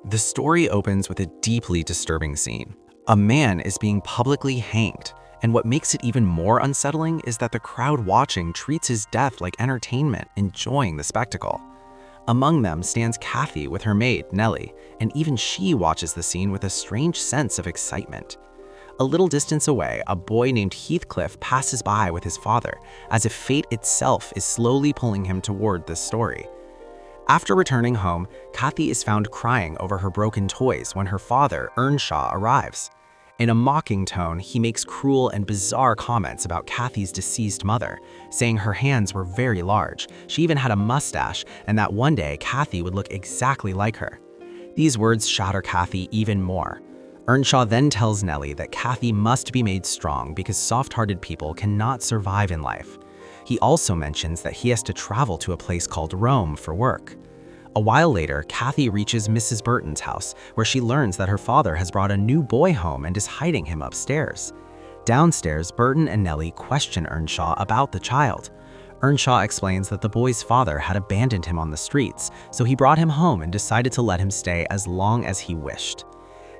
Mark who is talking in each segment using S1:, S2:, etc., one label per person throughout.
S1: The story opens with a deeply disturbing scene. A man is being publicly hanged, and what makes it even more unsettling is that the crowd watching treats his death like entertainment, enjoying the spectacle. Among them stands Kathy with her maid, Nellie, and even she watches the scene with a strange sense of excitement. A little distance away, a boy named Heathcliff passes by with his father, as if fate itself is slowly pulling him toward this story. After returning home, Kathy is found crying over her broken toys when her father, Earnshaw, arrives. In a mocking tone, he makes cruel and bizarre comments about Kathy's deceased mother, saying her hands were very large, she even had a mustache, and that one day Kathy would look exactly like her. These words shatter Kathy even more. Earnshaw then tells Nellie that Kathy must be made strong because soft-hearted people cannot survive in life. He also mentions that he has to travel to a place called Rome for work. A while later, Kathy reaches Mrs. Burton's house, where she learns that her father has brought a new boy home and is hiding him upstairs. Downstairs, Burton and Nellie question Earnshaw about the child. Earnshaw explains that the boy's father had abandoned him on the streets, so he brought him home and decided to let him stay as long as he wished.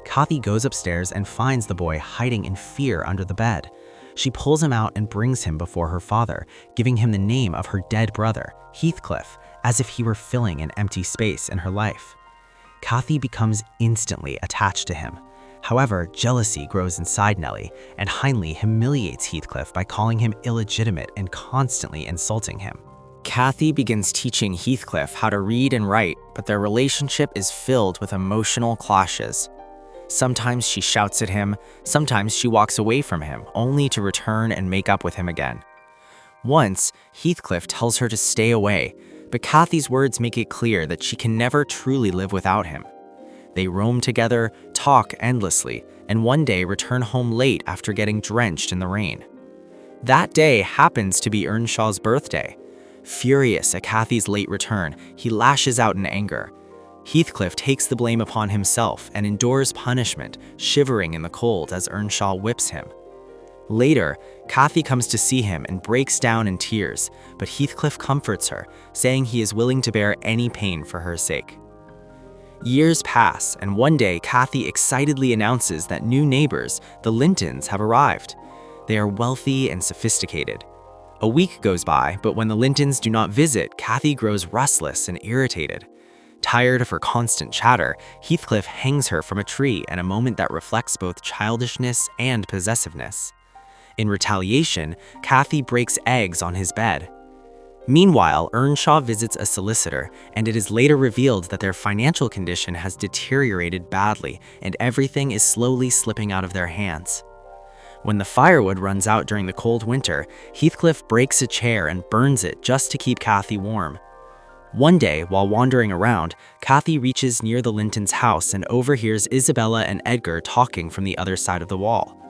S1: Kathy goes upstairs and finds the boy hiding in fear under the bed. She pulls him out and brings him before her father, giving him the name of her dead brother, Heathcliff, as if he were filling an empty space in her life. Kathy becomes instantly attached to him. However, jealousy grows inside Nellie, and Hindley humiliates Heathcliff by calling him illegitimate and constantly insulting him. Kathy begins teaching Heathcliff how to read and write, but their relationship is filled with emotional clashes. Sometimes she shouts at him, sometimes she walks away from him, only to return and make up with him again. Once, Heathcliff tells her to stay away, but Kathy's words make it clear that she can never truly live without him. They roam together, talk endlessly, and one day return home late after getting drenched in the rain. That day happens to be Earnshaw's birthday. Furious at Kathy's late return, he lashes out in anger. Heathcliff takes the blame upon himself and endures punishment, shivering in the cold as Earnshaw whips him. Later, Kathy comes to see him and breaks down in tears, but Heathcliff comforts her, saying he is willing to bear any pain for her sake. Years pass, and one day Kathy excitedly announces that new neighbors, the Lintons, have arrived. They are wealthy and sophisticated. A week goes by, but when the Lintons do not visit, Kathy grows restless and irritated. Tired of her constant chatter, Heathcliff hangs her from a tree in a moment that reflects both childishness and possessiveness. In retaliation, Kathy breaks eggs on his bed. Meanwhile, Earnshaw visits a solicitor, and it is later revealed that their financial condition has deteriorated badly and everything is slowly slipping out of their hands. When the firewood runs out during the cold winter, Heathcliff breaks a chair and burns it just to keep Kathy warm. One day, while wandering around, Kathy reaches near the Lintons' house and overhears Isabella and Edgar talking from the other side of the wall.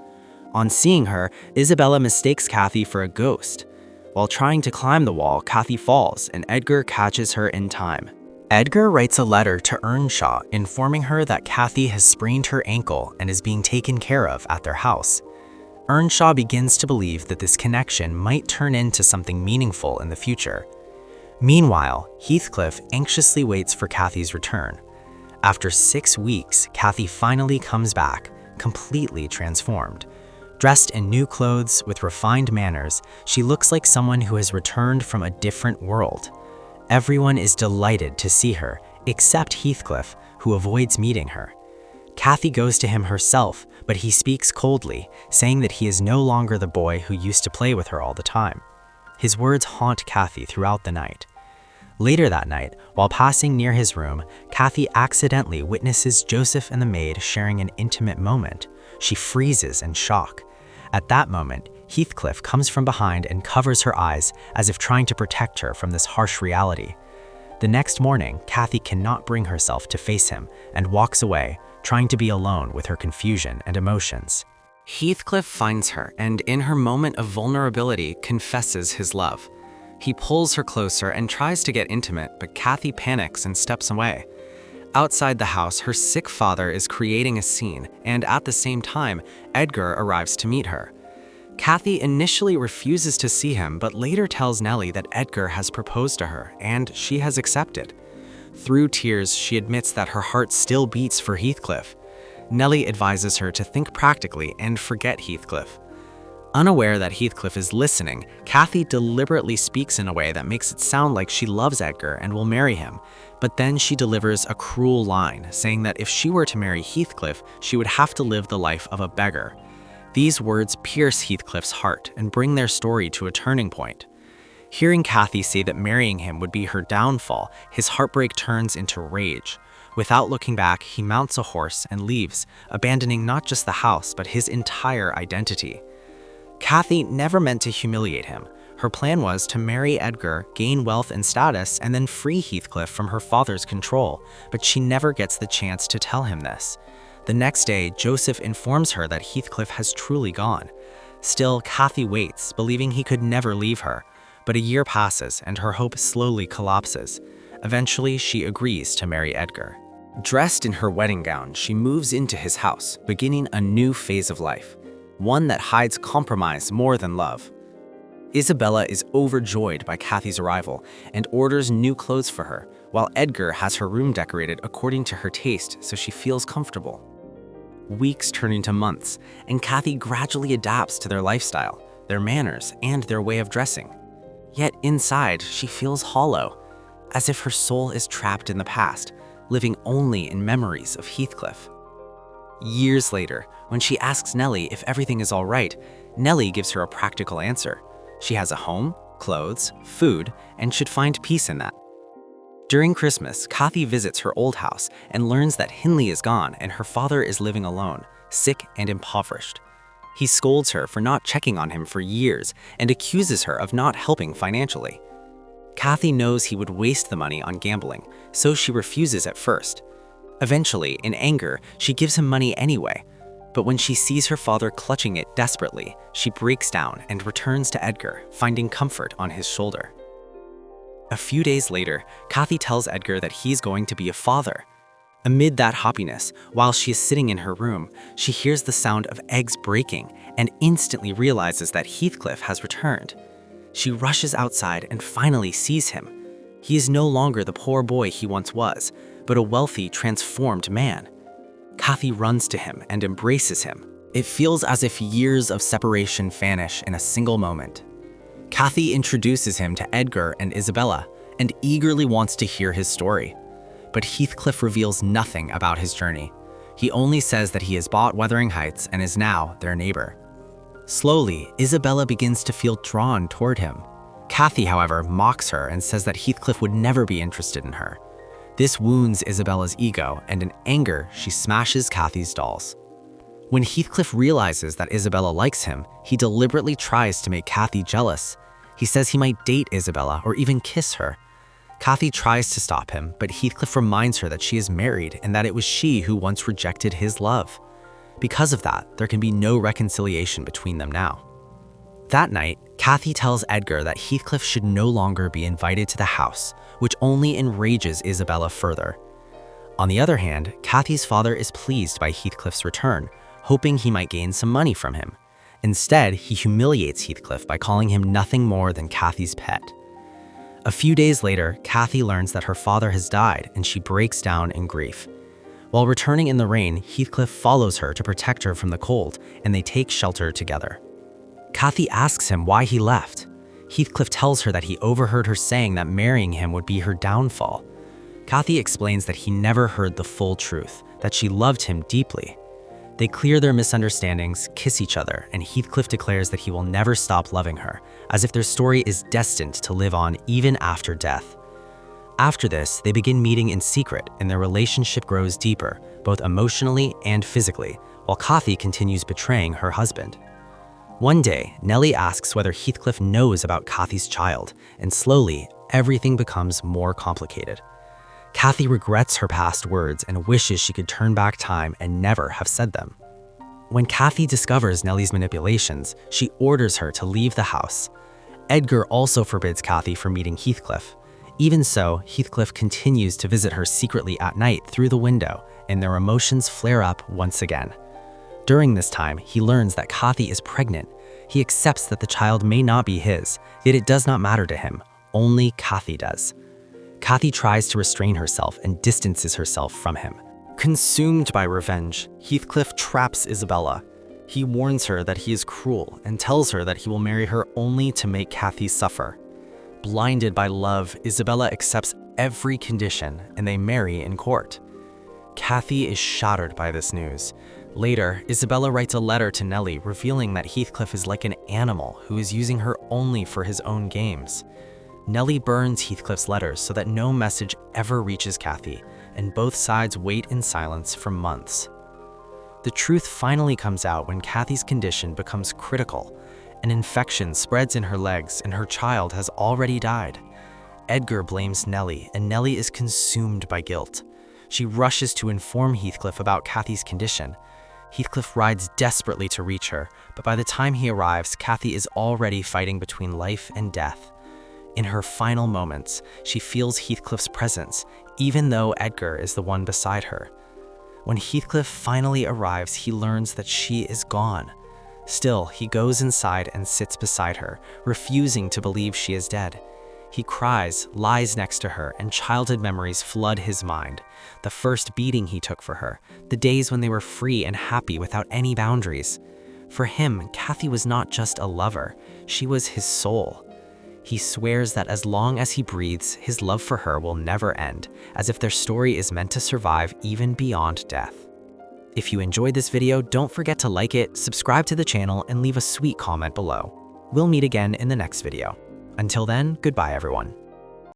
S1: On seeing her, Isabella mistakes Kathy for a ghost. While trying to climb the wall, Kathy falls, and Edgar catches her in time. Edgar writes a letter to Earnshaw informing her that Kathy has sprained her ankle and is being taken care of at their house. Earnshaw begins to believe that this connection might turn into something meaningful in the future. Meanwhile, Heathcliff anxiously waits for Kathy's return. After 6 weeks, Kathy finally comes back, completely transformed. Dressed in new clothes with refined manners, she looks like someone who has returned from a different world. Everyone is delighted to see her, except Heathcliff, who avoids meeting her. Kathy goes to him herself, but he speaks coldly, saying that he is no longer the boy who used to play with her all the time. His words haunt Kathy throughout the night. Later that night, while passing near his room, Kathy accidentally witnesses Joseph and the maid sharing an intimate moment. She freezes in shock. At that moment, Heathcliff comes from behind and covers her eyes as if trying to protect her from this harsh reality. The next morning, Kathy cannot bring herself to face him and walks away, trying to be alone with her confusion and emotions. Heathcliff finds her and, in her moment of vulnerability, confesses his love. He pulls her closer and tries to get intimate, but Kathy panics and steps away. Outside the house, her sick father is creating a scene, and at the same time, Edgar arrives to meet her. Kathy initially refuses to see him, but later tells Nellie that Edgar has proposed to her, and she has accepted. Through tears, she admits that her heart still beats for Heathcliff. Nellie advises her to think practically and forget Heathcliff. Unaware that Heathcliff is listening, Kathy deliberately speaks in a way that makes it sound like she loves Edgar and will marry him, but then she delivers a cruel line, saying that if she were to marry Heathcliff, she would have to live the life of a beggar. These words pierce Heathcliff's heart and bring their story to a turning point. Hearing Kathy say that marrying him would be her downfall, his heartbreak turns into rage. Without looking back, he mounts a horse and leaves, abandoning not just the house, but his entire identity. Kathy never meant to humiliate him. Her plan was to marry Edgar, gain wealth and status, and then free Heathcliff from her father's control, but she never gets the chance to tell him this. The next day, Joseph informs her that Heathcliff has truly gone. Still, Kathy waits, believing he could never leave her. But a year passes, and her hope slowly collapses. Eventually, she agrees to marry Edgar. Dressed in her wedding gown, she moves into his house, beginning a new phase of life, one that hides compromise more than love. Isabella is overjoyed by Kathy's arrival and orders new clothes for her, while Edgar has her room decorated according to her taste so she feels comfortable. Weeks turn into months, and Kathy gradually adapts to their lifestyle, their manners, and their way of dressing. Yet inside, she feels hollow, as if her soul is trapped in the past, living only in memories of Heathcliff. Years later, when she asks Nellie if everything is all right, Nellie gives her a practical answer. She has a home, clothes, food, and should find peace in that. During Christmas, Kathy visits her old house and learns that Hindley is gone and her father is living alone, sick and impoverished. He scolds her for not checking on him for years and accuses her of not helping financially. Kathy knows he would waste the money on gambling, so she refuses at first. Eventually, in anger, she gives him money anyway. But when she sees her father clutching it desperately, she breaks down and returns to Edgar, finding comfort on his shoulder. A few days later, Kathy tells Edgar that he's going to be a father. Amid that happiness, while she is sitting in her room, she hears the sound of eggs breaking and instantly realizes that Heathcliff has returned. She rushes outside and finally sees him. He is no longer the poor boy he once was, but a wealthy, transformed man. Kathy runs to him and embraces him. It feels as if years of separation vanish in a single moment. Kathy introduces him to Edgar and Isabella and eagerly wants to hear his story. But Heathcliff reveals nothing about his journey. He only says that he has bought Wuthering Heights and is now their neighbor. Slowly, Isabella begins to feel drawn toward him. Kathy, however, mocks her and says that Heathcliff would never be interested in her. This wounds Isabella's ego, and in anger, she smashes Kathy's dolls. When Heathcliff realizes that Isabella likes him, he deliberately tries to make Kathy jealous. He says he might date Isabella or even kiss her. Kathy tries to stop him, but Heathcliff reminds her that she is married and that it was she who once rejected his love. Because of that, there can be no reconciliation between them now. That night, Kathy tells Edgar that Heathcliff should no longer be invited to the house, which only enrages Isabella further. On the other hand, Kathy's father is pleased by Heathcliff's return, hoping he might gain some money from him. Instead, he humiliates Heathcliff by calling him nothing more than Kathy's pet. A few days later, Kathy learns that her father has died and she breaks down in grief. While returning in the rain, Heathcliff follows her to protect her from the cold, and they take shelter together. Kathy asks him why he left. Heathcliff tells her that he overheard her saying that marrying him would be her downfall. Kathy explains that he never heard the full truth, that she loved him deeply. They clear their misunderstandings, kiss each other, and Heathcliff declares that he will never stop loving her, as if their story is destined to live on even after death. After this, they begin meeting in secret, and their relationship grows deeper, both emotionally and physically, while Kathy continues betraying her husband. One day, Nellie asks whether Heathcliff knows about Kathy's child, and slowly, everything becomes more complicated. Kathy regrets her past words and wishes she could turn back time and never have said them. When Kathy discovers Nellie's manipulations, she orders her to leave the house. Edgar also forbids Kathy from meeting Heathcliff. Even so, Heathcliff continues to visit her secretly at night through the window, and their emotions flare up once again. During this time, he learns that Kathy is pregnant. He accepts that the child may not be his, yet it does not matter to him. Only Kathy does. Kathy tries to restrain herself and distances herself from him. Consumed by revenge, Heathcliff traps Isabella. He warns her that he is cruel and tells her that he will marry her only to make Kathy suffer. Blinded by love, Isabella accepts every condition and they marry in court. Kathy is shattered by this news. Later, Isabella writes a letter to Nellie revealing that Heathcliff is like an animal who is using her only for his own games. Nellie burns Heathcliff's letters so that no message ever reaches Kathy, and both sides wait in silence for months. The truth finally comes out when Kathy's condition becomes critical. An infection spreads in her legs and her child has already died. Edgar blames Nellie, and Nellie is consumed by guilt. She rushes to inform Heathcliff about Kathy's condition. Heathcliff rides desperately to reach her, but by the time he arrives, Kathy is already fighting between life and death. In her final moments, she feels Heathcliff's presence, even though Edgar is the one beside her. When Heathcliff finally arrives, he learns that she is gone. Still, he goes inside and sits beside her, refusing to believe she is dead. He cries, lies next to her, and childhood memories flood his mind. The first beating he took for her, the days when they were free and happy without any boundaries. For him, Kathy was not just a lover, she was his soul. He swears that as long as he breathes, his love for her will never end, as if their story is meant to survive even beyond death. If you enjoyed this video, don't forget to like it, subscribe to the channel, and leave a sweet comment below. We'll meet again in the next video. Until then, goodbye everyone.